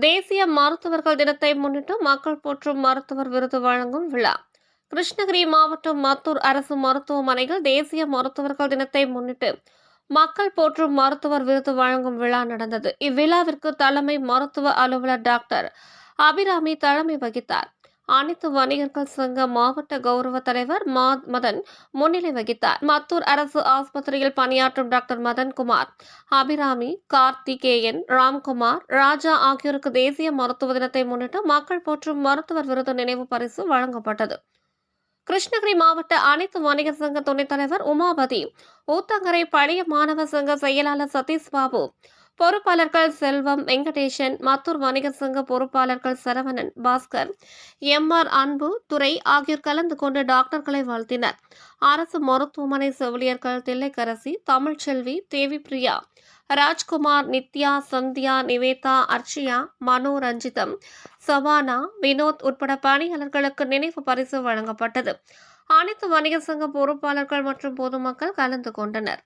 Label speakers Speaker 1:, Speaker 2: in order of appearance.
Speaker 1: தேசிய மருத்துவர்கள் தினத்தை முன்னிட்டு மக்கள் போற்றும் மருத்துவர் விருது வழங்கும் விழா. கிருஷ்ணகிரி மாவட்டம் மத்தூர் அரசு மருத்துவமனையில் தேசிய மருத்துவர்கள் தினத்தை முன்னிட்டு மக்கள் போற்றும் மருத்துவர் விருது வழங்கும் விழா நடந்தது. இவ்விழாவிற்கு தலைமை மருத்துவ அலுவலர் டாக்டர் அபிராமி தலைமை வகித்தார். அனைத்து வணிகர்கள் சங்க மாவட்ட கௌரவ தலைவர் மதன் முன்னிலை வகித்தார். மத்தூர் அரசு ஆஸ்பத்திரியில் பணியாற்றும் டாக்டர் மதன்குமார், அபிராமி, கார்த்திகேயன், ராம்குமார், ராஜா ஆகியோருக்கு தேசிய மருத்துவ தினத்தை முன்னிட்டு மக்கள் போற்றும் மருத்துவர் விருது நினைவு பரிசு வழங்கப்பட்டது. கிருஷ்ணகிரி மாவட்ட அனைத்து வணிகர் சங்க துணைத் தலைவர் உமாபதி, ஊத்தங்கரை பழைய மாணவர் சங்க செயலாளர் சதீஷ் பாபு, பொறுப்பாளர்கள் செல்வம், வெங்கடேசன், மத்தூர் வணிகர் சங்க பொறுப்பாளர்கள் சரவணன், பாஸ்கர், எம்.ஆர். அன்பு, துரை ஆகியோர் கலந்து கொண்டு டாக்டர்களை வாழ்த்தினர். அரசு மருத்துவமனை செவிலியர்கள் தில்லைக்கரசி, தமிழ்ச்செல்வி, தேவிப்பிரியா, ராஜ்குமார், நித்யா, சந்தியா, நிவேதா, அர்ச்சியா, மனோ, ரஞ்சிதம், சவானா, வினோத் உட்பட பணியாளர்களுக்கு நினைவு பரிசு வழங்கப்பட்டது. அனைத்து வணிகர் சங்க பொறுப்பாளர்கள் மற்றும் பொதுமக்கள் கலந்து கொண்டனர்.